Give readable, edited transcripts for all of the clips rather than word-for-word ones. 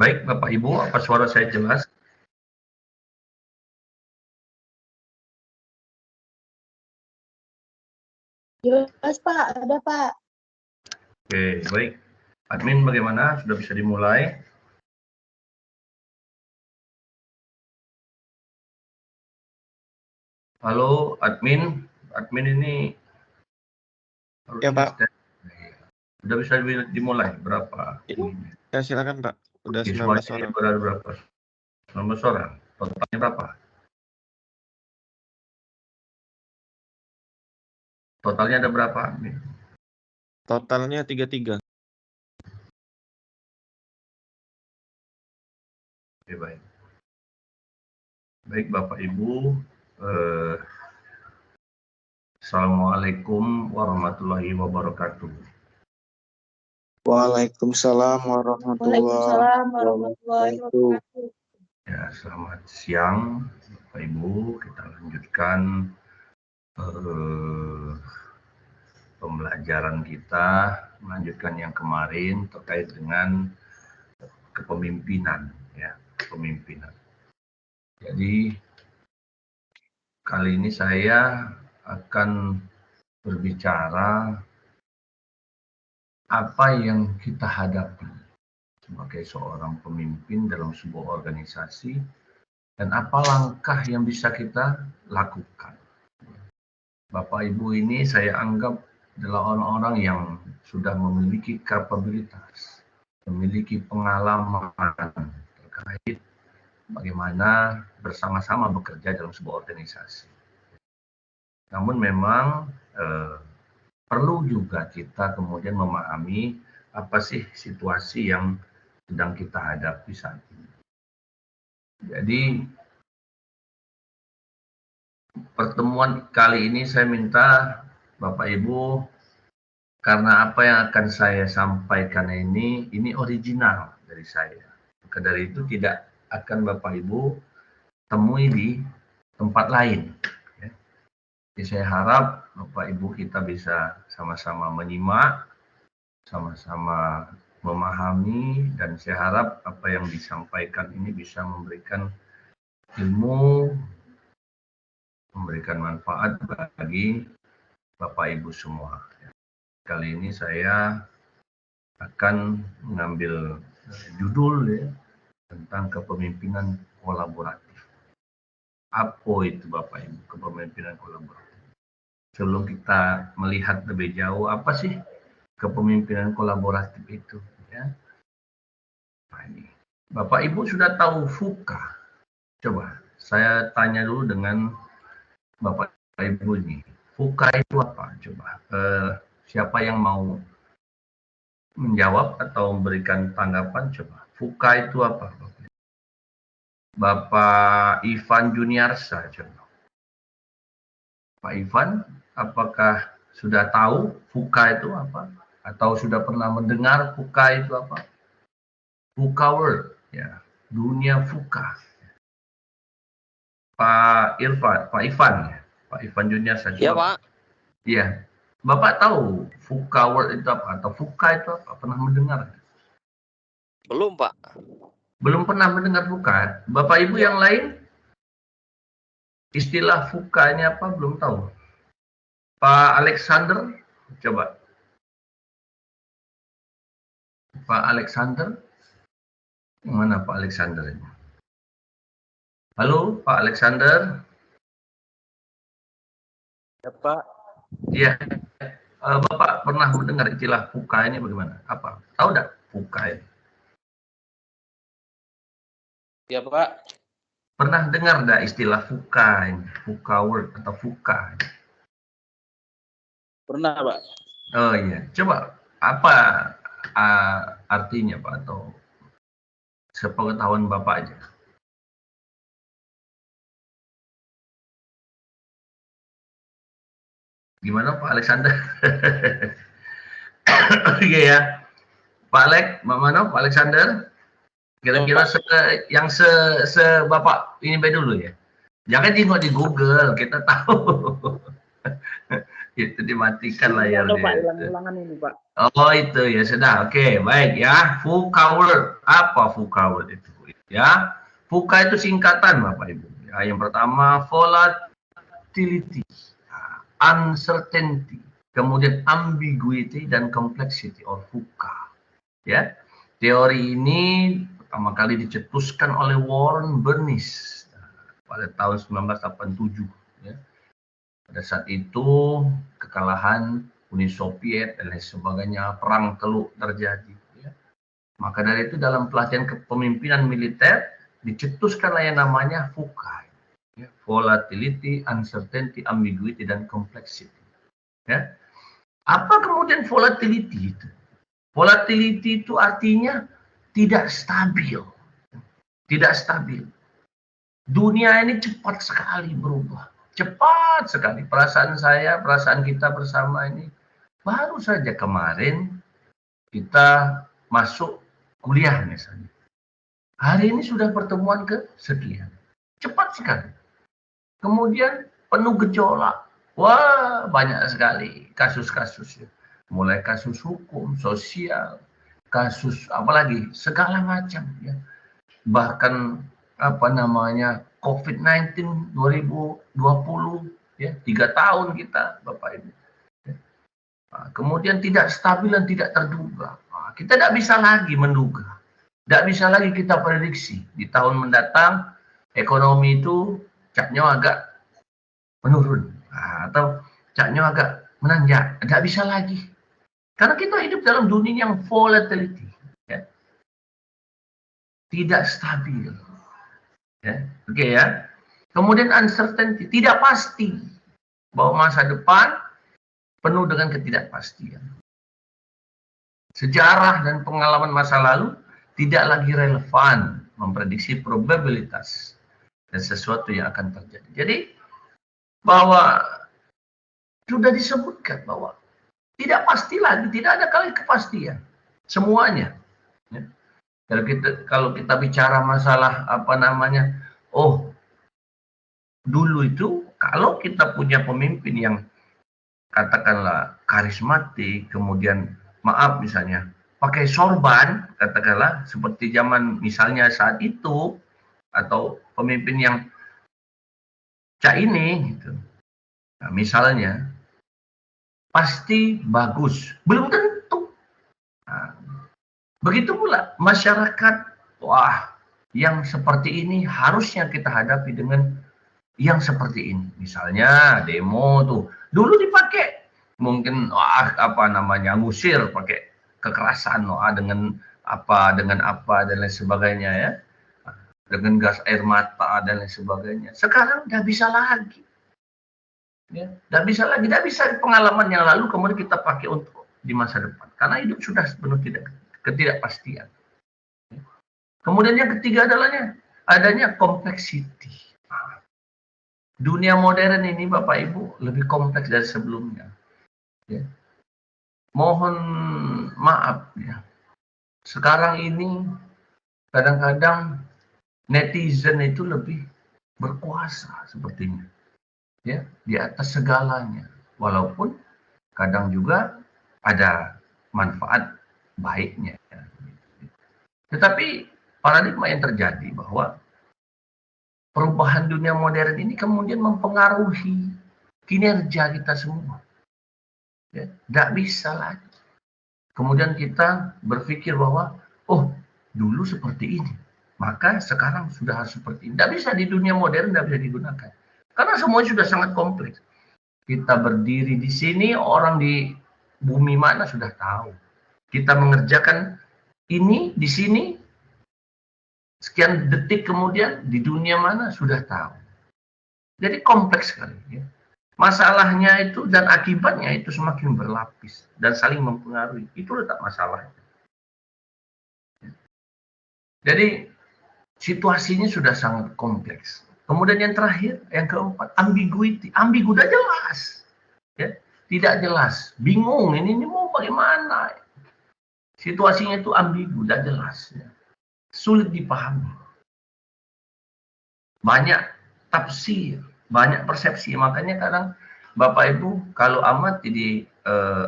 Baik, Bapak Ibu, apa suara saya jelas? Jelas Pak, ada Pak. Oke, baik. Admin bagaimana? Sudah bisa dimulai? Halo, admin. Admin ini harus Ya, Pak. sudah bisa dimulai berapa? Ya, silakan Pak. Udah 19 orang. Berapa? 19 orang. Totalnya berapa? Totalnya ada berapa, admin? Totalnya 33. Oke, baik. Baik, Bapak Ibu. Assalamualaikum warahmatullahi wabarakatuh. Waalaikumsalam warahmatullahi wabarakatuh. Ya, selamat siang, Bapak Ibu. Kita lanjutkan pembelajaran kita, melanjutkan yang kemarin terkait dengan kepemimpinan, ya, kepemimpinan. Jadi kali ini saya akan berbicara apa yang kita hadapi sebagai seorang pemimpin dalam sebuah organisasi dan apa langkah yang bisa kita lakukan. Bapak Ibu ini saya anggap adalah orang-orang yang sudah memiliki kapabilitas, memiliki pengalaman terkait bagaimana bersama-sama bekerja dalam sebuah organisasi. Namun memang perlu juga kita kemudian memahami apa sih situasi yang sedang kita hadapi saat ini. Jadi pertemuan kali ini saya minta Bapak Ibu, karena apa yang akan saya sampaikan ini original dari saya. Maka dari itu tidak akan Bapak Ibu temui di tempat lain. Jadi saya harap Bapak Ibu kita bisa sama-sama menyimak, sama-sama memahami, dan saya harap apa yang disampaikan ini bisa memberikan ilmu, memberikan manfaat bagi Bapak Ibu semua. Kali ini saya akan mengambil judul ya, tentang kepemimpinan kolaboratif. Apa itu Bapak Ibu kepemimpinan kolaboratif? Sebelum kita melihat lebih jauh, apa sih kepemimpinan kolaboratif itu? Ya. Nah, ini. Bapak Ibu sudah tahu VUCA? Coba saya tanya dulu dengan Bapak Ibu ini. VUCA itu apa? Coba siapa yang mau menjawab atau memberikan tanggapan? Coba VUCA itu apa? Bapak Ivan Juniarsa, coba. Pak Ivan, apakah sudah tahu VUCA itu apa? Atau sudah pernah mendengar VUCA itu apa? VUCA World, ya, dunia VUCA. Pak Ivan, ya, Pak Ivan Juniarsa. Iya, Pak. Iya. Bapak tahu VUCA World itu apa? Atau VUCA itu apa? Pernah mendengar? Belum, Pak. Belum pernah mendengar VUCA. Bapak Ibu yang lain, istilah VUCA-nya apa? Belum tahu. Pak Alexander, coba. Pak Alexander, yang mana Pak Alexander ini? Halo, Pak Alexander. Ya, Pak. Iya. Bapak pernah mendengar istilah VUCA ini bagaimana? Apa? Tahu enggak VUCA ini? Ya, Pak. Pernah dengar enggak istilah VUCA ini? VUCA World atau VUCA? Pernah, Pak. Oh iya. Coba apa artinya Pak, atau sepengetahuan Bapak aja? Gimana Pak Alexander? Iya ya. Pak Alex, mana Pak Alexander? Kira-kira yang Bapak ini dulu ya. Jangan tengok di Google, kita tahu. Itu dimatikan Pak, layarnya. hilang-hilangan ini, Pak. Oh itu ya sudah, oke baik ya. VUCA word, apa VUCA word itu? Ya, VUCA itu singkatan Bapak Ibu. Ya, yang pertama volatility, uncertainty, kemudian ambiguity dan complexity or VUCA. Ya, teori ini pertama kali dicetuskan oleh Warren Bernis pada tahun 1987. Ya. Pada saat itu kekalahan Uni Soviet dan lain sebagainya, perang Teluk terjadi. Ya. Maka dari itu dalam pelatihan kepemimpinan militer dicetuskanlah yang namanya VUCA, ya. Volatility, uncertainty, ambiguity, dan complexity. Ya. Apa kemudian volatility itu? Volatility itu artinya tidak stabil. Tidak stabil. Dunia ini cepat sekali berubah. Cepat sekali. Perasaan saya, perasaan kita bersama ini. Baru saja kemarin kita masuk kuliah misalnya. Hari ini sudah pertemuan kesekian. Cepat sekali. Kemudian penuh gejolak. Wah, banyak sekali kasus-kasusnya. Mulai kasus hukum, sosial, kasus apalagi segala macam ya. Bahkan apa namanya COVID-19 2020 ya, 3 tahun kita Bapak Ibu. Nah, kemudian tidak stabil dan tidak terduga. Nah, kita tidak bisa lagi menduga. Tidak bisa lagi kita prediksi. Di tahun mendatang, ekonomi itu capnya agak menurun. Nah, atau capnya agak menanjak. Tidak bisa lagi. Karena kita hidup dalam dunia yang volatility. Ya. Tidak stabil. Ya. Oke ya. Kemudian uncertainty. Tidak pasti. Bahwa masa depan penuh dengan ketidakpastian. Sejarah dan pengalaman masa lalu tidak lagi relevan memprediksi probabilitas dan sesuatu yang akan terjadi. Jadi bahwa sudah disebutkan bahwa tidak pasti lagi, tidak ada kali kepastian semuanya. Ya. Kalau kita bicara masalah apa namanya, oh dulu itu kalau kita punya pemimpin yang katakanlah karismatik, kemudian maaf misalnya pakai sorban, katakanlah seperti zaman misalnya saat itu, atau pemimpin yang cak ini, gitu. Nah, misalnya pasti bagus, belum tentu. Nah, begitu pula masyarakat, wah yang seperti ini harusnya kita hadapi dengan yang seperti ini. Misalnya demo tuh dulu dipakai mungkin apa namanya ngusir pakai kekerasan dengan apa dan lain sebagainya ya, dengan gas air mata dan lain sebagainya. Sekarang nggak bisa lagi, ya nggak bisa lagi, nggak bisa pengalaman yang lalu kemudian kita pakai untuk di masa depan karena hidup sudah penuh ketidakpastian. Kemudian yang ketiga adanya complexity. Dunia modern ini Bapak Ibu lebih kompleks dari sebelumnya. Ya. Mohon maaf ya. Sekarang ini kadang-kadang netizen itu lebih berkuasa sepertinya. Ya, di atas segalanya. Walaupun kadang juga ada manfaat baiknya. Ya. Tetapi paradigma yang terjadi bahwa perubahan dunia modern ini kemudian mempengaruhi kinerja kita semua. Ya, tidak bisa lagi. Kemudian kita berpikir bahwa, oh dulu seperti ini, maka sekarang sudah harus seperti ini. Tidak bisa di dunia modern, tidak bisa digunakan. Karena semuanya sudah sangat kompleks. Kita berdiri di sini, orang di bumi mana sudah tahu. Kita mengerjakan ini di sini, sekian detik kemudian di dunia mana sudah tahu. Jadi kompleks sekali. Ya. Masalahnya itu dan akibatnya itu semakin berlapis dan saling mempengaruhi. Itu letak masalahnya. Jadi situasinya sudah sangat kompleks. Kemudian yang terakhir, yang keempat, ambiguity. Ambigu udah jelas. Ya. Tidak jelas. Bingung, ini mau bagaimana. Situasinya itu ambigu, udah jelas. Ya. Sulit dipahami. Banyak tafsir, banyak persepsi. Makanya kadang Bapak Ibu, kalau amati di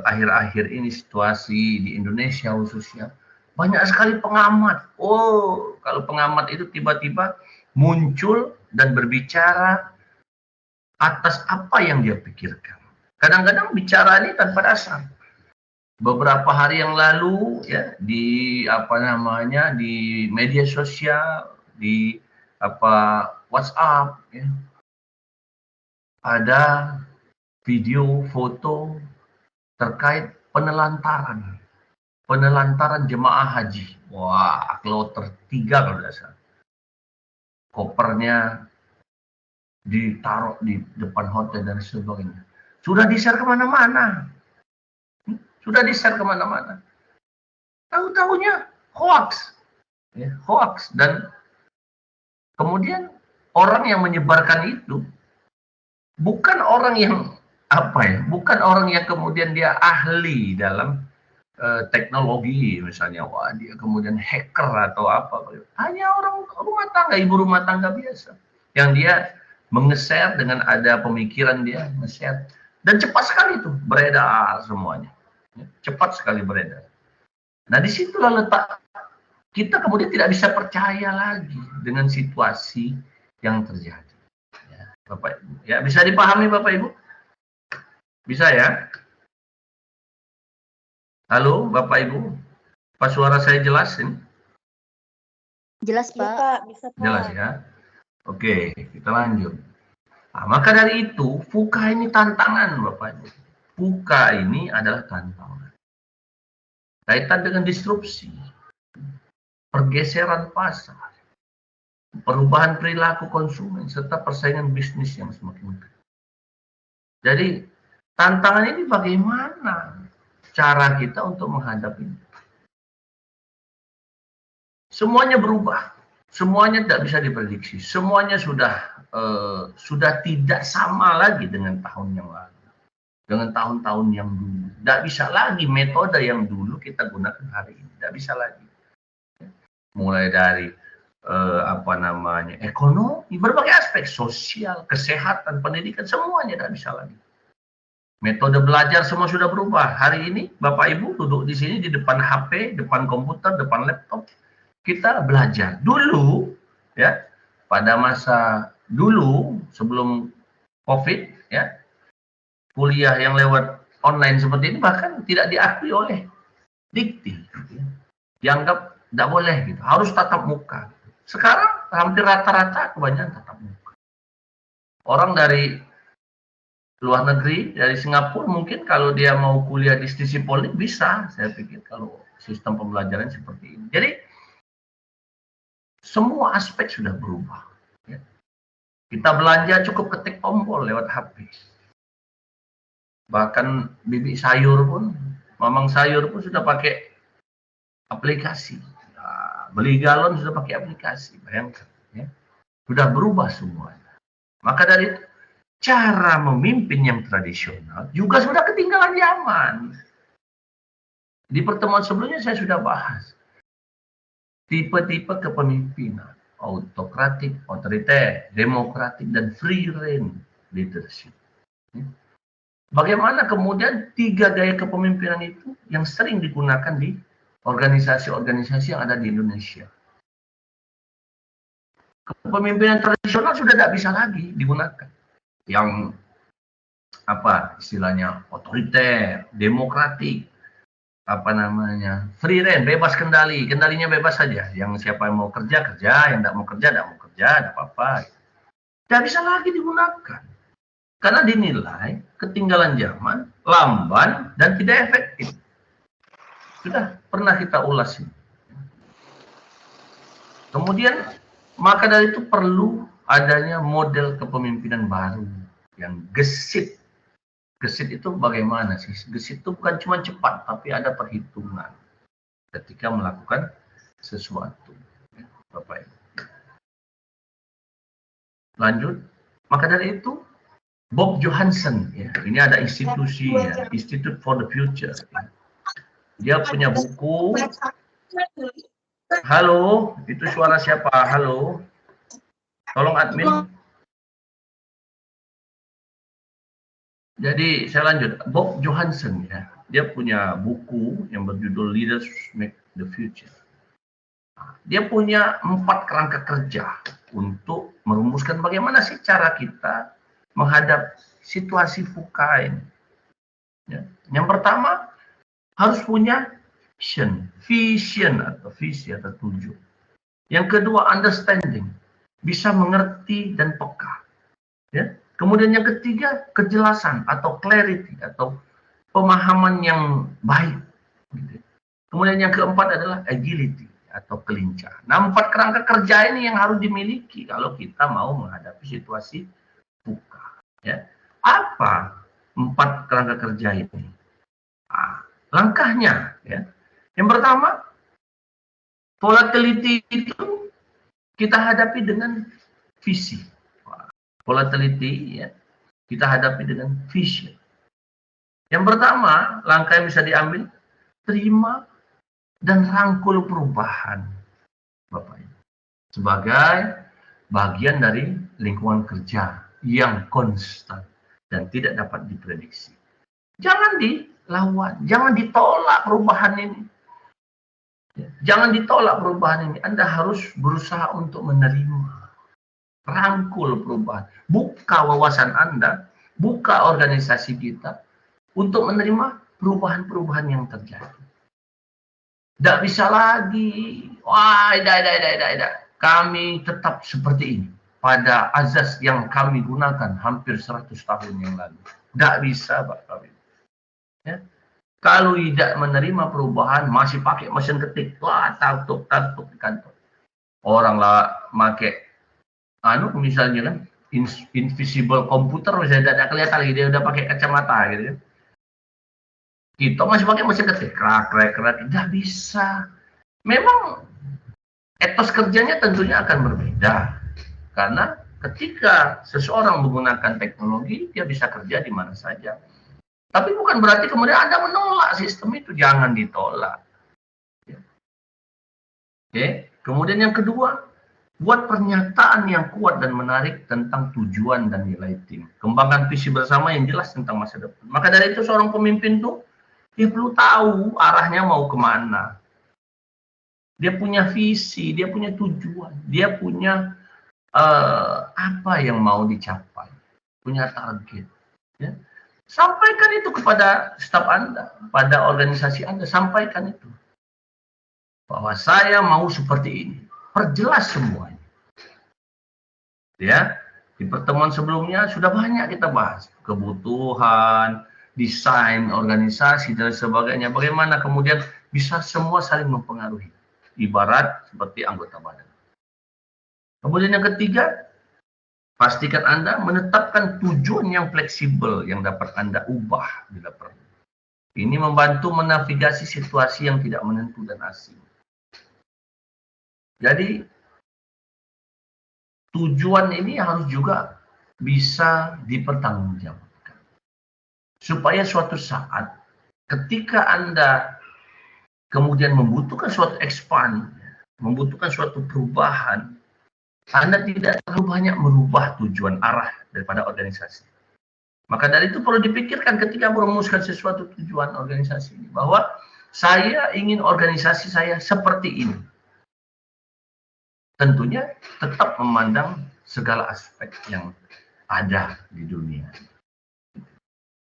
akhir-akhir ini situasi di Indonesia khususnya, banyak sekali pengamat. Oh, kalau pengamat itu tiba-tiba muncul dan berbicara atas apa yang dia pikirkan. Kadang-kadang bicara ini tanpa dasar. Beberapa hari yang lalu ya di di media sosial, di WhatsApp ya, ada video foto terkait penelantaran jemaah haji. Wah, kloter 3 kalau tidak salah. Kopernya ditaruh di depan hotel dan sebagainya. Sudah di-share kemana-mana. Tahu-tahunya hoax. Ya, hoax. Dan kemudian orang yang menyebarkan itu bukan orang yang bukan orang yang kemudian dia ahli dalam teknologi misalnya, wah dia kemudian hacker atau apa, hanya orang rumah tangga, ibu rumah tangga biasa yang dia menge-share dengan ada pemikiran dia nge-share dan cepat sekali itu beredar semuanya, cepat sekali beredar. Nah disitulah letak kita kemudian tidak bisa percaya lagi dengan situasi yang terjadi. Ya, Bapak Ibu, ya bisa dipahami Bapak Ibu? Bisa ya? Halo Bapak Ibu, Pak suara saya jelas ini? Jelas, Pak. Bisa, Pak. Jelas ya? Oke, kita lanjut. Nah, maka dari itu, VUCA ini tantangan Bapak Ibu. VUCA ini adalah tantangan. Kaitan dengan disrupsi, pergeseran pasar, perubahan perilaku konsumen, serta persaingan bisnis yang semakin ketat. Jadi, tantangan ini bagaimana cara kita untuk menghadapi. Semuanya berubah, semuanya tidak bisa diprediksi, semuanya sudah tidak sama lagi dengan tahun yang lalu, dengan tahun-tahun yang dulu. Tidak bisa lagi metode yang dulu kita gunakan hari ini, tidak bisa lagi. Mulai dari ekonomi, berbagai aspek, sosial, kesehatan, pendidikan, semuanya tidak bisa lagi. Metode belajar semua sudah berubah. Hari ini Bapak Ibu duduk di sini di depan HP, depan komputer, depan laptop, kita belajar. Dulu ya, pada masa dulu sebelum Covid ya, kuliah yang lewat online seperti ini bahkan tidak diakui oleh Dikti. Ya. Dianggap tidak boleh gitu, harus tatap muka. Sekarang hampir rata-rata kebanyakan tatap muka. Orang dari luar negeri, dari Singapura mungkin kalau dia mau kuliah di Stisipol bisa, saya pikir kalau sistem pembelajaran seperti ini. Jadi semua aspek sudah berubah. Ya. Kita belanja cukup ketik tombol lewat HP. Bahkan bibi sayur pun, mamang sayur pun sudah pakai aplikasi. Nah, beli galon sudah pakai aplikasi, bayangkan. Ya. Sudah berubah semuanya. Maka dari itu, cara memimpin yang tradisional juga sudah ketinggalan zaman. Di pertemuan sebelumnya saya sudah bahas. Tipe-tipe kepemimpinan. Autokratik, otoriter, demokratik, dan free reign leadership. Bagaimana kemudian 3 gaya kepemimpinan itu yang sering digunakan di organisasi-organisasi yang ada di Indonesia. Kepemimpinan tradisional sudah tidak bisa lagi digunakan. Yang istilahnya otoriter, demokratik, free reign, bebas kendali, kendalinya bebas saja. Yang siapa yang mau kerja kerja, yang tidak mau kerja tidak mau kerja, tidak apa-apa. Tidak bisa lagi digunakan karena dinilai ketinggalan zaman, lamban dan tidak efektif. Sudah pernah kita ulas ini. Kemudian maka dari itu perlu adanya model kepemimpinan baru yang gesit. Gesit itu bagaimana sih? Gesit itu bukan cuma cepat, tapi ada perhitungan ketika melakukan sesuatu. Bapak Ibu. Lanjut. Maka dari itu, Bob Johansen, ya, ini ada institusi, ya, Institute for the Future. Ya. Dia punya buku. Halo, itu suara siapa? Halo. Tolong admin. Jadi saya lanjut, Bob Johansen ya, dia punya buku yang berjudul Leaders Make the Future. Dia punya 4 kerangka kerja untuk merumuskan bagaimana sih cara kita menghadap situasi VUCA ini. Ya. Yang pertama harus punya vision atau visi atau tujuan. Yang kedua understanding, bisa mengerti dan peka. Ya. Kemudian yang ketiga kejelasan atau clarity atau pemahaman yang baik. Kemudian yang keempat adalah agility atau kelincahan. Nah, 4 kerangka kerja ini yang harus dimiliki kalau kita mau menghadapi situasi VUCA. Ya. Apa 4 kerangka kerja ini? Nah, langkahnya, ya. Yang pertama, volatility itu kita hadapi dengan visi. Volatility, ya, kita hadapi dengan vision. Yang pertama, langkah yang bisa diambil, terima dan rangkul perubahan, Bapak Ibu, sebagai bagian dari lingkungan kerja yang konstan dan tidak dapat diprediksi. Jangan dilawan, jangan ditolak perubahan ini. Jangan ditolak perubahan ini. Anda harus berusaha untuk menerima, rangkul perubahan, buka wawasan Anda, buka organisasi kita untuk menerima perubahan-perubahan yang terjadi. Tidak bisa lagi, kami tetap seperti ini pada azas yang kami gunakan hampir 100 tahun yang lalu. Tidak bisa, Pak Kami. Ya. Kalau tidak menerima perubahan, masih pakai mesin ketik, tatuk di kantor. Orang lah pakai misalnya kan invisible komputer, misalnya tidak kelihatan lagi, dia udah pakai kacamata gitu kan. Kita masih pakai mesin ketik, krak, tidak bisa. Memang etos kerjanya tentunya akan berbeda, karena ketika seseorang menggunakan teknologi, dia bisa kerja di mana saja. Tapi bukan berarti kemudian Anda menolak sistem itu, jangan ditolak. Oke. Kemudian yang kedua, buat pernyataan yang kuat dan menarik tentang tujuan dan nilai tim. Kembangkan visi bersama yang jelas tentang masa depan. Maka dari itu seorang pemimpin tuh, dia perlu tahu arahnya mau kemana. Dia punya visi, dia punya tujuan, dia punya apa yang mau dicapai, punya target. Ya. Sampaikan itu kepada staf Anda, pada organisasi Anda, sampaikan itu. Bahwa saya mau seperti ini. Perjelas semuanya. Ya, di pertemuan sebelumnya sudah banyak kita bahas. Kebutuhan, desain organisasi, dan sebagainya. Bagaimana kemudian bisa semua saling mempengaruhi. Ibarat seperti anggota badan. Kemudian yang ketiga, pastikan Anda menetapkan tujuan yang fleksibel yang dapat Anda ubah bila perlu. Ini membantu menavigasi situasi yang tidak menentu dan asing. Jadi, tujuan ini harus juga bisa dipertanggungjawabkan. Supaya suatu saat, ketika Anda kemudian membutuhkan suatu expand, membutuhkan suatu perubahan, Anda tidak terlalu banyak merubah tujuan arah daripada organisasi. Maka dari itu perlu dipikirkan ketika merumuskan sesuatu tujuan organisasi ini, bahwa saya ingin organisasi saya seperti ini. Tentunya tetap memandang segala aspek yang ada di dunia.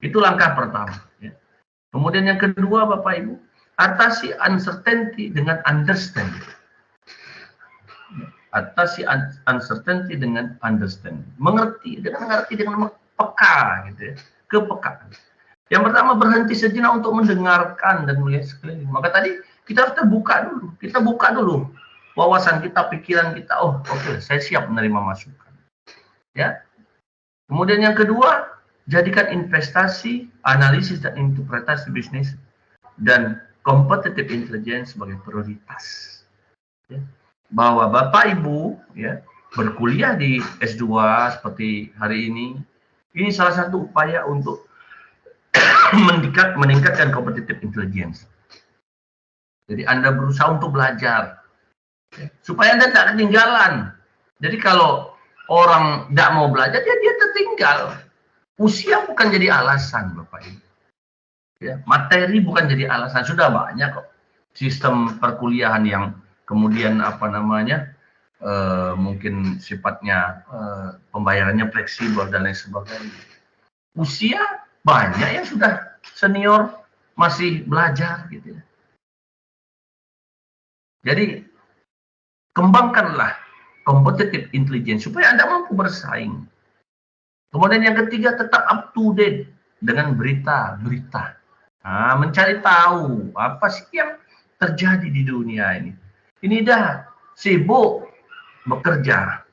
Itu langkah pertama. Ya. Kemudian yang kedua, Bapak Ibu, atasi uncertainty dengan understanding. Atasi uncertainty dengan understanding. Mengerti dengan peka, gitu ya. Kepekaan. Yang pertama, berhenti sejenak untuk mendengarkan dan melihat sekeliling. Maka tadi kita harus terbuka dulu. Kita buka dulu wawasan kita, pikiran kita. Oh, oke, saya siap menerima masukan. Ya. Kemudian yang kedua, jadikan investasi, analisis dan interpretasi bisnis dan competitive intelligence sebagai prioritas. Ya. Bahwa Bapak Ibu ya berkuliah di S2 seperti hari ini salah satu upaya untuk meningkatkan competitive intelligence. Jadi Anda berusaha untuk belajar supaya Anda tidak ketinggalan. Jadi kalau orang tidak mau belajar, dia tertinggal. Usia bukan jadi alasan, Bapak Ibu. Ya, materi bukan jadi alasan. Sudah banyak kok sistem perkuliahan yang kemudian apa namanya mungkin sifatnya pembayarannya fleksibel dan lain sebagainya. Usia banyak yang sudah senior masih belajar gitu ya. Jadi kembangkanlah competitive intelligence supaya Anda mampu bersaing. Kemudian yang ketiga, tetap up to date dengan berita-berita. Nah, mencari tahu apa sih yang terjadi di dunia ini. Ini dah sibuk bekerja,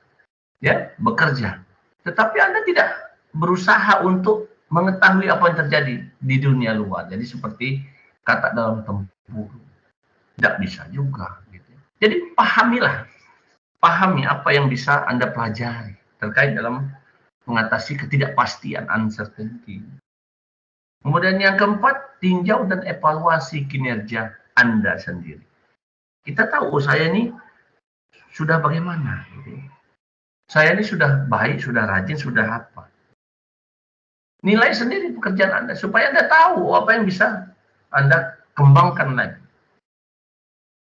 ya, bekerja. Tetapi Anda tidak berusaha untuk mengetahui apa yang terjadi di dunia luar. Jadi seperti kata dalam tempurung, tidak bisa juga. Gitu. Jadi pahami apa yang bisa Anda pelajari terkait dalam mengatasi ketidakpastian, uncertainty. Kemudian yang keempat, tinjau dan evaluasi kinerja Anda sendiri. Kita tahu saya ini sudah bagaimana. Gitu. Saya ini sudah baik, sudah rajin, sudah apa. Nilai sendiri pekerjaan Anda, supaya Anda tahu apa yang bisa Anda kembangkan lagi.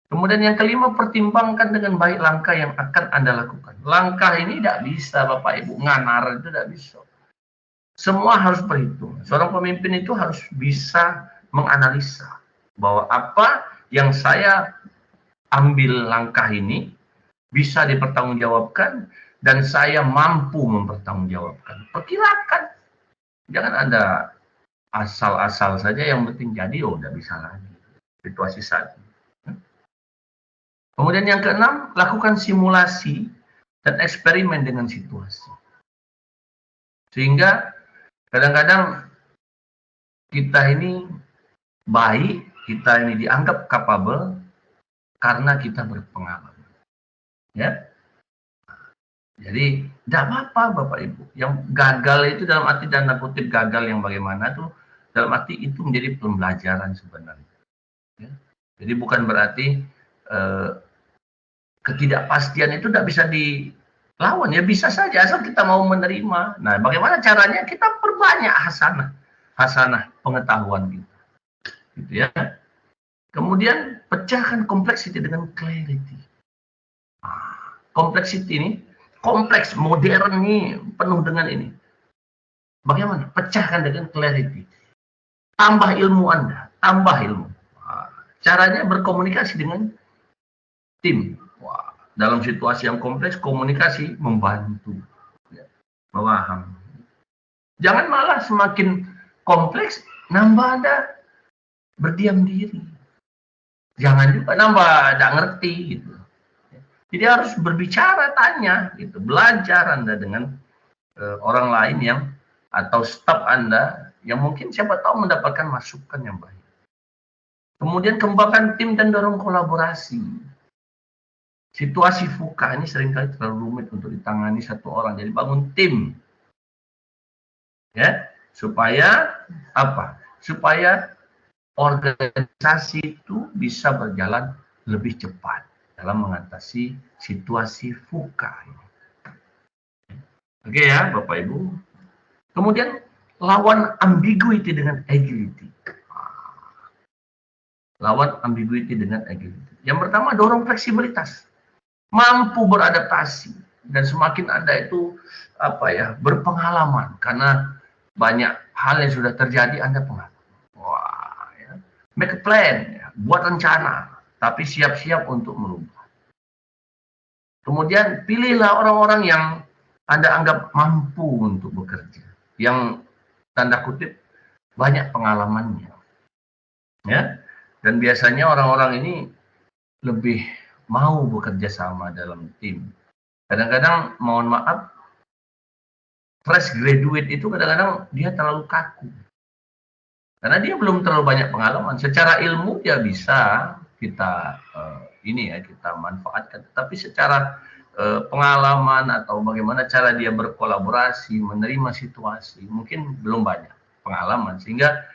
Kemudian yang kelima, pertimbangkan dengan baik langkah yang akan Anda lakukan. Langkah ini tidak bisa, Bapak Ibu, nganar itu tidak bisa. Semua harus berhitung. Seorang pemimpin itu harus bisa menganalisa bahwa apa yang saya ambil langkah ini bisa dipertanggungjawabkan dan saya mampu mempertanggungjawabkan. Perkirakan. Jangan Anda asal-asal saja yang penting jadi, udah bisa lagi. Situasi saat ini. Kemudian yang keenam, lakukan simulasi dan eksperimen dengan situasi. Sehingga kadang-kadang kita ini baik, kita ini dianggap capable karena kita berpengalaman. Ya. Jadi tidak apa-apa Bapak Ibu. Yang gagal itu dalam arti tanda kutip gagal yang bagaimana tuh, dalam arti itu menjadi pembelajaran sebenarnya. Ya. Jadi bukan berarti ketidakpastian itu tidak bisa dilawan, ya bisa saja asal kita mau menerima. Nah, bagaimana caranya? Kita perbanyak hasanah pengetahuan kita, gitu ya. Kemudian pecahkan complexity dengan clarity. Complexity ini kompleks, modern nih, penuh dengan ini. Bagaimana? Pecahkan dengan clarity. Tambah ilmu Anda, tambah ilmu. Caranya berkomunikasi dengan tim. Wah, dalam situasi yang kompleks, komunikasi membantu. Memahami. Jangan malah semakin kompleks, nambah Anda berdiam diri. Jangan juga nambah tidak ngerti. Gitu. Jadi harus berbicara, tanya, gitu. Belajar Anda dengan orang lain yang atau staf Anda yang mungkin siapa tahu mendapatkan masukan yang baik. Kemudian kembangkan tim dan dorong kolaborasi. Situasi VUCA ini seringkali terlalu rumit untuk ditangani satu orang. Jadi bangun tim. Ya, supaya apa? Supaya organisasi itu bisa berjalan lebih cepat dalam mengatasi situasi VUCA ini. Oke ya, Bapak Ibu. Kemudian lawan ambiguity dengan agility. Lawan ambiguity dengan agility. Yang pertama, dorong fleksibilitas. Mampu beradaptasi, dan semakin Anda itu berpengalaman karena banyak hal yang sudah terjadi, Anda pengalaman. Wah, ya. Make a plan, ya. Buat rencana, tapi siap-siap untuk merubah. Kemudian pilihlah orang-orang yang Anda anggap mampu untuk bekerja, yang tanda kutip banyak pengalamannya, ya. Dan biasanya orang-orang ini lebih mau bekerja sama dalam tim. Kadang-kadang, mohon maaf, fresh graduate itu kadang-kadang dia terlalu kaku. Karena dia belum terlalu banyak pengalaman. Secara ilmu dia bisa kita kita manfaatkan. Tapi secara pengalaman atau bagaimana cara dia berkolaborasi, menerima situasi, mungkin belum banyak pengalaman. Sehingga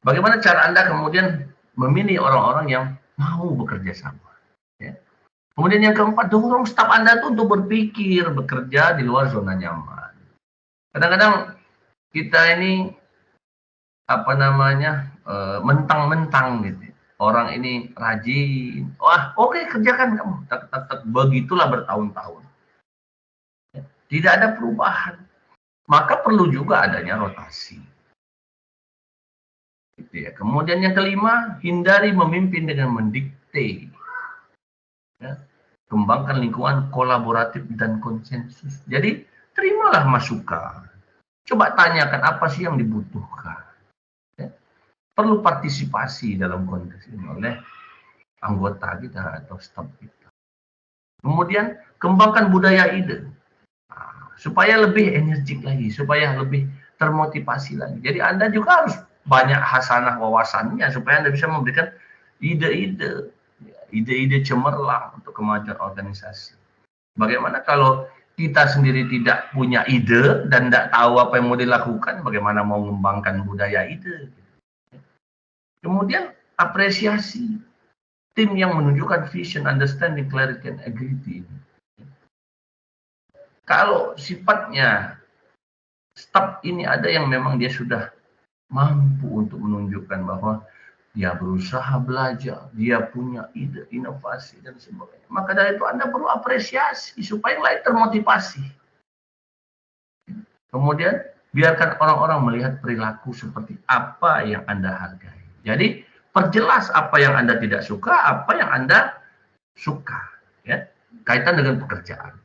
bagaimana cara Anda kemudian memilih orang-orang yang mau bekerja sama. Ya. Kemudian yang keempat, dorong staf Anda tuh untuk berpikir, bekerja di luar zona nyaman. Kadang-kadang kita ini apa namanya mentang-mentang gitu. Orang ini rajin, wah oke kerjakan kamu, begitulah bertahun-tahun. Tidak ada perubahan, maka perlu juga adanya rotasi. Gitu ya. Kemudian yang kelima, hindari memimpin dengan mendikte. Ya. Kembangkan lingkungan kolaboratif dan konsensus. Jadi terimalah masukan. Coba tanyakan apa sih yang dibutuhkan. Ya. Perlu partisipasi dalam konteks ini oleh anggota kita atau staf kita. Kemudian kembangkan budaya ide. Supaya lebih energik lagi, supaya lebih termotivasi lagi. Jadi Anda juga harus banyak hasanah wawasannya supaya Anda bisa memberikan ide-ide, ide-ide cemerlang untuk kemajuan organisasi. Bagaimana kalau kita sendiri tidak punya ide dan tidak tahu apa yang mau dilakukan, bagaimana mau mengembangkan budaya ide? Kemudian apresiasi tim yang menunjukkan vision, understanding, clarity, and agility. Kalau sifatnya staf ini ada yang memang dia sudah mampu untuk menunjukkan bahwa dia berusaha belajar, dia punya ide, inovasi, dan sebagainya. Maka dari itu Anda perlu apresiasi supaya yang lain termotivasi. Kemudian biarkan orang-orang melihat perilaku seperti apa yang Anda hargai. Jadi perjelas apa yang Anda tidak suka, apa yang Anda suka. Ya, kaitan dengan pekerjaan.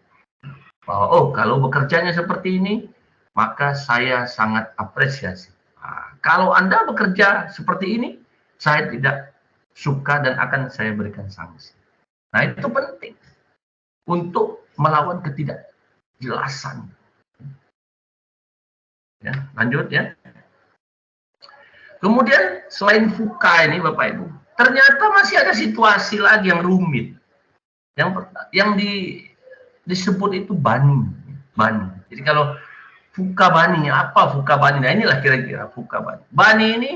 Bahwa, oh kalau bekerjanya seperti ini, maka saya sangat apresiasi. Nah, kalau Anda bekerja seperti ini, saya tidak suka dan akan saya berikan sanksi. Nah itu penting untuk melawan ketidakjelasan. Ya, lanjut ya. Kemudian selain FUKA ini Bapak Ibu, ternyata masih ada situasi lagi yang rumit. Yang disebut itu BANI. Jadi kalau FUKA BANI, apa FUKA BANI? Nah inilah kira-kira FUKA BANI. BANI ini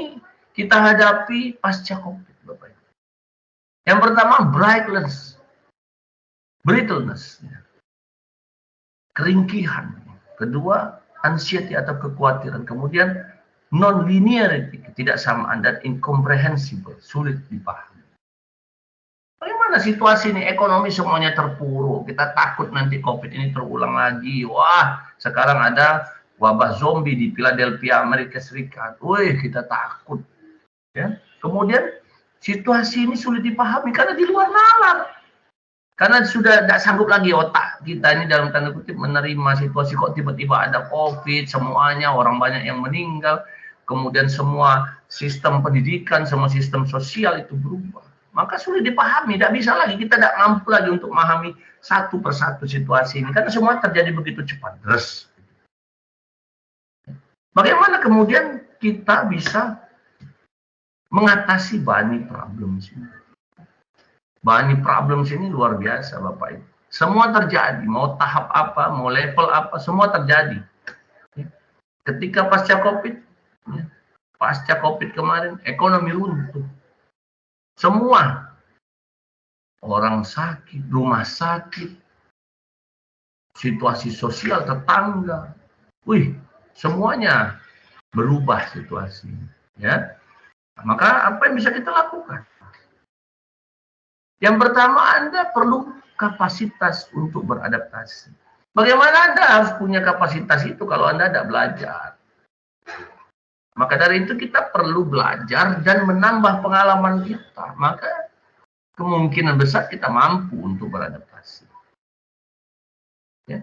kita hadapi pasca COVID, Bapak Ibu. Yang pertama, brittleness, keringkihan. Kedua, anxiety atau kekhawatiran. Kemudian, non-linearity, ketidaksamaan, dan incomprehensible, sulit dipahami. Bagaimana situasi ini? Ekonomi semuanya terpuruk. Kita takut nanti COVID ini terulang lagi. Wah, sekarang ada wabah zombie di Philadelphia, Amerika Serikat. Wih, kita takut. Ya. Kemudian situasi ini sulit dipahami karena di luar nalar. Karena sudah tidak sanggup lagi otak kita ini dalam tanda kutip menerima situasi kok tiba-tiba ada COVID, semuanya orang banyak yang meninggal. Kemudian semua sistem pendidikan, semua sistem sosial itu berubah. Maka sulit dipahami, tidak bisa lagi, kita tidak mampu lagi untuk memahami satu persatu situasi ini, karena semua terjadi begitu cepat, terus. Bagaimana kemudian kita bisa mengatasi BANI problems ini? BANI problems ini luar biasa Bapak Ibu. Semua terjadi, mau tahap apa, mau level apa, semua terjadi. Ketika pasca COVID kemarin, ekonomi runtuh. Semua orang sakit, rumah sakit, situasi sosial tetangga, semuanya berubah situasi. Ya, maka apa yang bisa kita lakukan? Yang pertama, Anda perlu kapasitas untuk beradaptasi. Bagaimana Anda harus punya kapasitas itu kalau Anda tidak belajar? Maka dari itu kita perlu belajar dan menambah pengalaman kita. Maka kemungkinan besar kita mampu untuk beradaptasi. Ya,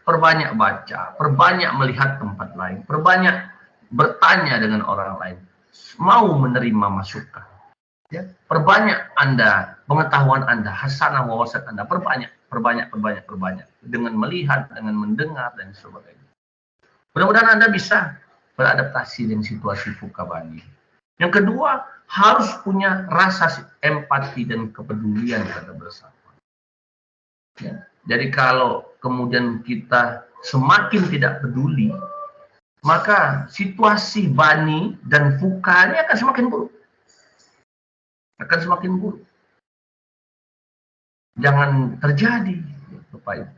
perbanyak baca, perbanyak melihat tempat lain, perbanyak bertanya dengan orang lain, mau menerima masukan. Ya, perbanyak Anda, pengetahuan Anda, hasanah wawasan Anda, perbanyak dengan melihat, dengan mendengar dan sebagainya. Mudah-mudahan Anda bisa beradaptasi dengan situasi FUKA BANI. Yang kedua, harus punya rasa empati dan kepedulian pada bersama. Ya. Jadi kalau kemudian kita semakin tidak peduli, maka situasi BANI dan FUKA ini akan semakin buruk. Jangan terjadi, Bapak Ibu.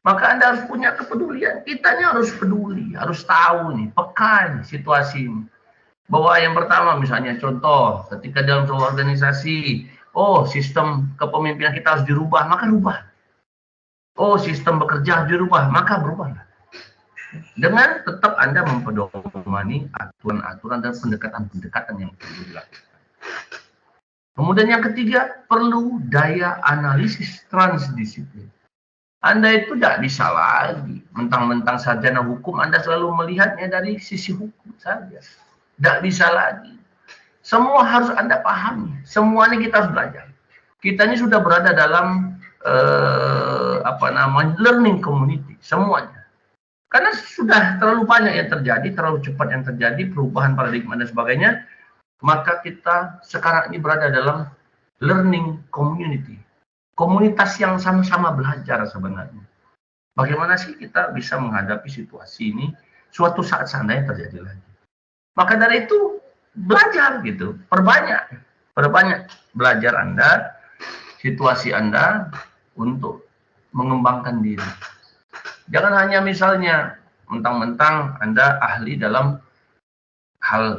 Maka Anda harus punya kepedulian. Kitanya harus peduli, harus tahu nih, peka nih situasi ini. Bahwa yang pertama misalnya contoh, ketika dalam sebuah organisasi, oh sistem kepemimpinan kita harus dirubah, maka rubah. Oh sistem bekerja harus dirubah, maka berubah. Dengan tetap Anda mempedomani aturan-aturan dan pendekatan-pendekatan yang perlu dilakukan. Kemudian yang ketiga, perlu daya analisis transdisiplin. Anda itu tidak bisa lagi mentang-mentang sarjana hukum, Anda selalu melihatnya dari sisi hukum saja. Tidak bisa lagi. Semua harus Anda pahami. Semuanya kita harus belajar. Kita ini sudah berada dalam learning community semuanya. Karena sudah terlalu banyak yang terjadi, terlalu cepat yang terjadi, perubahan paradigma dan sebagainya. Maka kita sekarang ini berada dalam learning community. Komunitas yang sama-sama belajar sebenarnya. Bagaimana sih kita bisa menghadapi situasi ini suatu saat seandainya terjadi lagi. Maka dari itu belajar gitu, perbanyak belajar Anda, situasi Anda untuk mengembangkan diri. Jangan hanya misalnya mentang-mentang Anda ahli dalam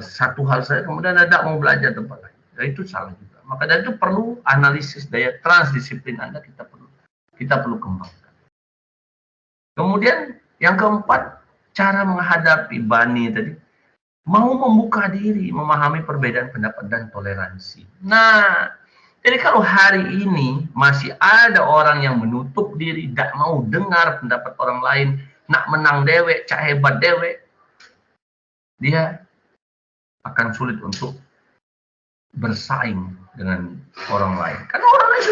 satu hal saja, kemudian Anda tidak mau belajar tempat lain. Ya, itu salah juga. Maka dari itu perlu analisis daya transdisiplin Anda kita perlu kembangkan. Kemudian yang keempat, cara menghadapi Bani tadi, mau membuka diri, memahami perbedaan pendapat dan toleransi. Nah, jadi kalau hari ini masih ada orang yang menutup diri, tidak mau dengar pendapat orang lain, nak menang dewek, cak hebat dewek, dia akan sulit untuk bersaing dengan orang lain. Karena orang lain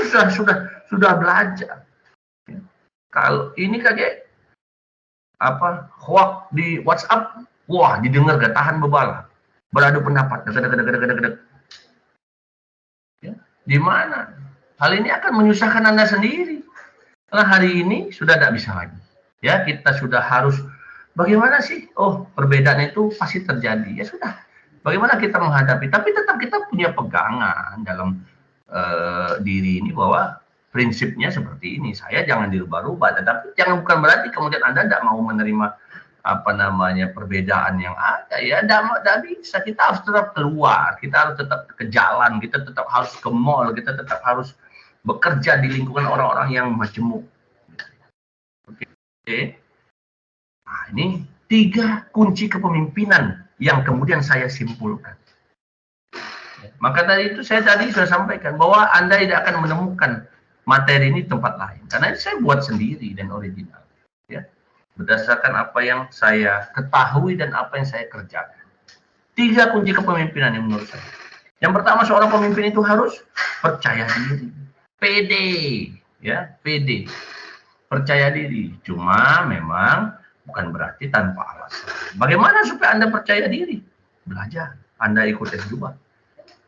sudah belajar. Ya. Kalau ini kayak hoax di WhatsApp, wah didengar gak tahan bebala, beradu pendapat, ya, di mana hal ini akan menyusahkan Anda sendiri. Karena hari ini sudah tidak bisa lagi. Ya, kita sudah harus bagaimana sih? Oh, perbedaan itu pasti terjadi. Ya sudah. Bagaimana kita menghadapi? Tapi tetap kita punya pegangan dalam diri ini bahwa prinsipnya seperti ini. Saya jangan dirubah-rubah, tetapi jangan bukan berarti kemudian Anda tidak mau menerima perbedaan yang ada. Ya, tidak bisa. Kita harus tetap keluar, kita harus tetap ke jalan, kita tetap harus ke mall, kita tetap harus bekerja di lingkungan orang-orang yang majemuk. Oke. Nah, ini 3 kunci kepemimpinan yang kemudian saya simpulkan. Maka dari itu saya tadi sudah sampaikan bahwa Anda tidak akan menemukan materi ini di tempat lain. Karena ini saya buat sendiri dan original. Ya. Berdasarkan apa yang saya ketahui dan apa yang saya kerjakan. 3 kunci kepemimpinan yang menurut saya. Yang pertama, seorang pemimpin itu harus percaya diri. Pede. Ya, pede. Percaya diri. Cuma memang bukan berarti tanpa alasan. Bagaimana supaya Anda percaya diri? Belajar. Anda ikut S2.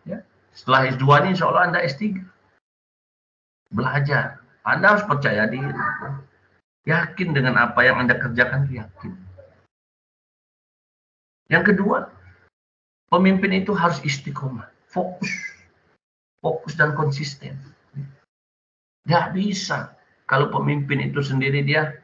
Ya. Setelah S2 ini insya Allah Anda S3. Belajar. Anda harus percaya diri. Yakin dengan apa yang Anda kerjakan, yakin. Yang kedua, pemimpin itu harus istiqomah. Fokus dan konsisten. Nggak bisa. Kalau pemimpin itu sendiri dia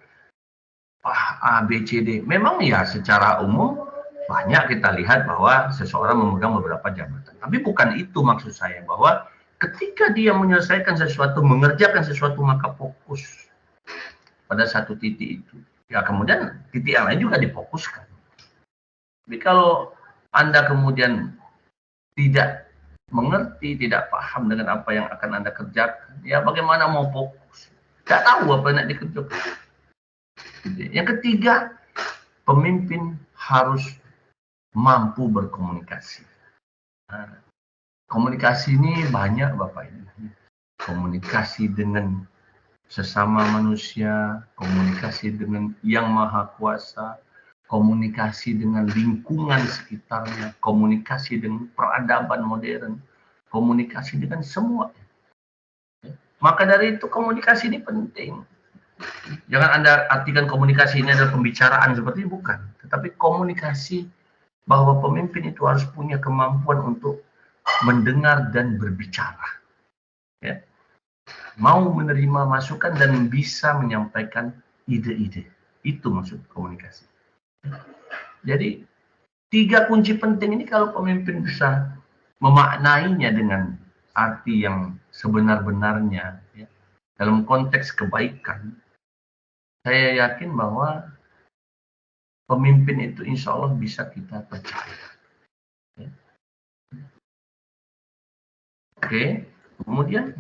A, B, C, D. Memang ya secara umum banyak kita lihat bahwa seseorang memegang beberapa jabatan. Tapi bukan itu maksud saya, bahwa ketika dia menyelesaikan sesuatu, mengerjakan sesuatu, maka fokus pada satu titik itu. Ya kemudian titik yang lain juga difokuskan. Tapi kalau Anda kemudian tidak mengerti, tidak paham dengan apa yang akan Anda kerjakan, ya bagaimana mau fokus? Tidak tahu apa yang dikerjakan. Yang ketiga, pemimpin harus mampu berkomunikasi. Nah, komunikasi ini banyak Bapak Ibu. Komunikasi dengan sesama manusia, komunikasi dengan Yang Maha Kuasa, komunikasi dengan lingkungan sekitarnya, komunikasi dengan peradaban modern, komunikasi dengan semua. Maka dari itu komunikasi ini penting. Jangan Anda artikan komunikasi ini adalah pembicaraan seperti itu, bukan. Tetapi komunikasi bahwa pemimpin itu harus punya kemampuan untuk mendengar dan berbicara. Ya. Mau menerima masukan dan bisa menyampaikan ide-ide. Itu maksud komunikasi. Jadi 3 kunci penting ini kalau pemimpin bisa memaknainya dengan arti yang sebenar-benarnya, ya, dalam konteks kebaikan, saya yakin bahwa pemimpin itu insya Allah bisa kita percaya. Ya. Oke, kemudian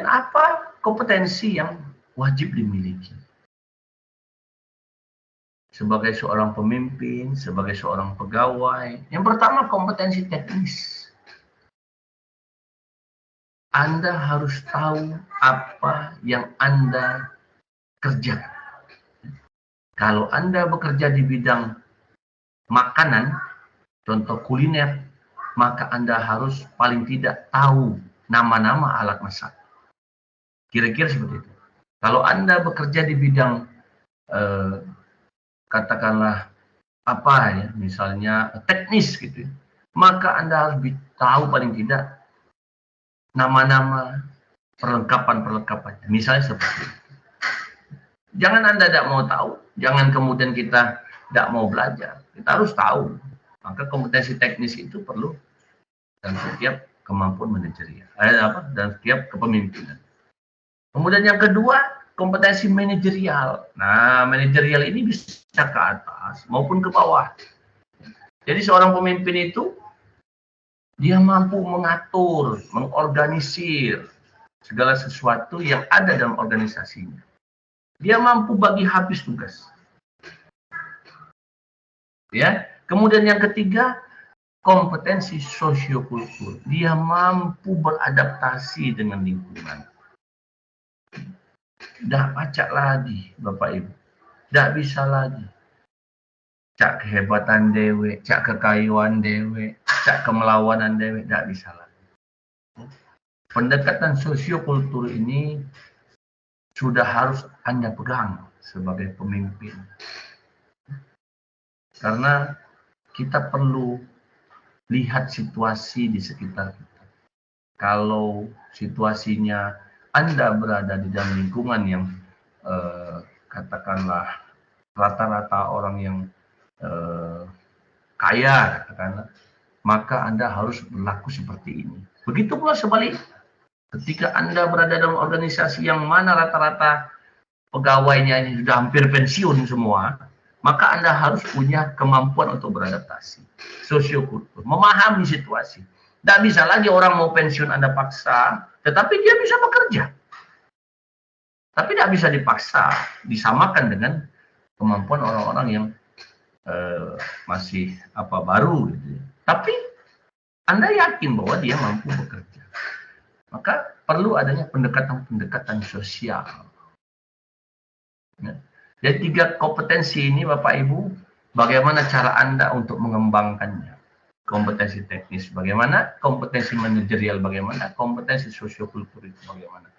apa kompetensi yang wajib dimiliki sebagai seorang pemimpin, sebagai seorang pegawai? Yang pertama, kompetensi teknis. Anda harus tahu apa yang Anda kerjakan. Kalau Anda bekerja di bidang makanan, contoh kuliner, maka Anda harus paling tidak tahu nama-nama alat masak. Kira-kira seperti itu. Kalau Anda bekerja di bidang katakanlah apa ya, misalnya teknis gitu ya, maka Anda harus tahu paling tidak nama-nama perlengkapan-perlengkapannya. Misalnya seperti itu. Jangan Anda tidak mau tahu, jangan kemudian kita tidak mau belajar. Kita harus tahu. Maka kompetensi teknis itu perlu dan setiap kemampuan manajerial, dan setiap kepemimpinan. Kemudian yang kedua, kompetensi manajerial. Nah, manajerial ini bisa ke atas maupun ke bawah. Jadi seorang pemimpin itu dia mampu mengatur, mengorganisir segala sesuatu yang ada dalam organisasinya. Dia mampu bagi habis tugas. Ya. Kemudian yang ketiga, kompetensi sosiokultur. Dia mampu beradaptasi dengan lingkungan. Tidak acak lagi, Bapak Ibu. Tidak bisa lagi. Cak kehebatan dewe, cak kekayuan dewe, cak kemelawanan dewe, tidak bisa lagi. Pendekatan sosiokultur ini sudah harus Anda pegang sebagai pemimpin. Karena kita perlu lihat situasi di sekitar kita. Kalau situasinya Anda berada di dalam lingkungan yang katakanlah rata-rata orang yang kaya, katakanlah, maka Anda harus berlaku seperti ini. Begitu pula sebaliknya. Ketika Anda berada dalam organisasi yang mana rata-rata pegawainya ini sudah hampir pensiun semua, maka Anda harus punya kemampuan untuk beradaptasi. Sosiokultur, memahami situasi. Tidak bisa lagi orang mau pensiun Anda paksa, tetapi dia bisa bekerja. Tapi tidak bisa dipaksa, disamakan dengan kemampuan orang-orang yang masih baru. Gitu. Tapi Anda yakin bahwa dia mampu bekerja. Maka perlu adanya pendekatan-pendekatan sosial. Ya. Jadi 3 kompetensi ini Bapak Ibu, bagaimana cara Anda untuk mengembangkannya? Kompetensi teknis bagaimana, kompetensi manajerial bagaimana, kompetensi sosiokultur itu bagaimana.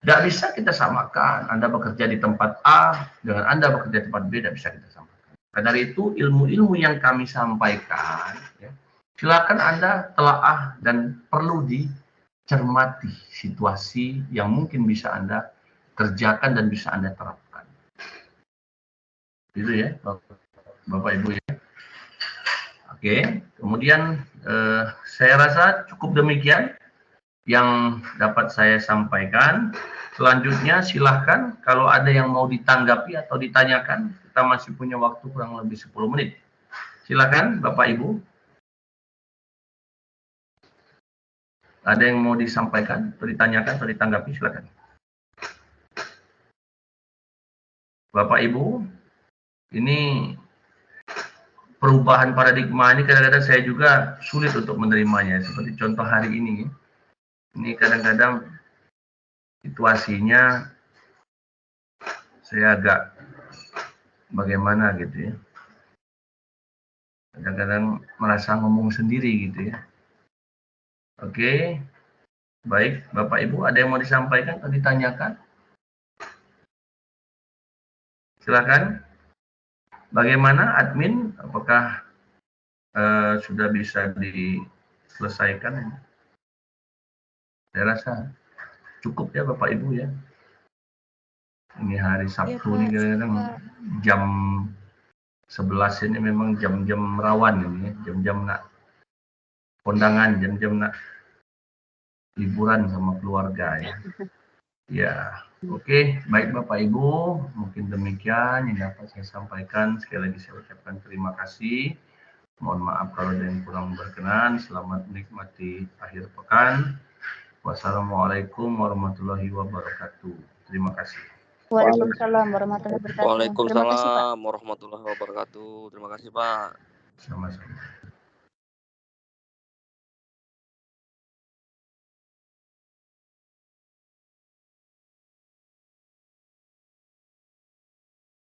Tidak bisa kita samakan, Anda bekerja di tempat A dengan Anda bekerja di tempat B, tidak bisa kita samakan. Karena itu ilmu-ilmu yang kami sampaikan, ya, silakan Anda telaah dan perlu dicermati situasi yang mungkin bisa Anda kerjakan dan bisa Anda terapkan. Itu ya, Bapak Ibu ya. Oke, kemudian saya rasa cukup demikian yang dapat saya sampaikan. Selanjutnya silahkan kalau ada yang mau ditanggapi atau ditanyakan, kita masih punya waktu kurang lebih 10 menit. Silahkan Bapak Ibu. Ada yang mau disampaikan atau ditanyakan atau ditanggapi, silahkan. Bapak Ibu, ini perubahan paradigma ini kadang-kadang saya juga sulit untuk menerimanya. Seperti contoh hari ini. Ini kadang-kadang situasinya saya agak bagaimana gitu ya. Kadang-kadang merasa ngomong sendiri gitu ya. Oke. Baik, Bapak Ibu, ada yang mau disampaikan atau ditanyakan? Silakan. Bagaimana admin? Apakah sudah bisa diselesaikan? Saya rasa cukup ya Bapak Ibu ya. Ini hari Sabtu ini kadang-kadang jam 11 ini memang jam-jam rawan ini, jam-jam nak kondangan, jam-jam nak liburan sama keluarga ya. Ya, oke, baik Bapak Ibu, mungkin demikian yang dapat saya sampaikan. Sekali lagi saya ucapkan terima kasih. Mohon maaf kalau ada yang kurang berkenan. Selamat menikmati akhir pekan. Wassalamualaikum warahmatullahi wabarakatuh. Terima kasih. Waalaikumsalam warahmatullahi wabarakatuh. Terima kasih, Pak. Waalaikumsalam warahmatullahi wabarakatuh. Terima kasih, Pak. Sama-sama.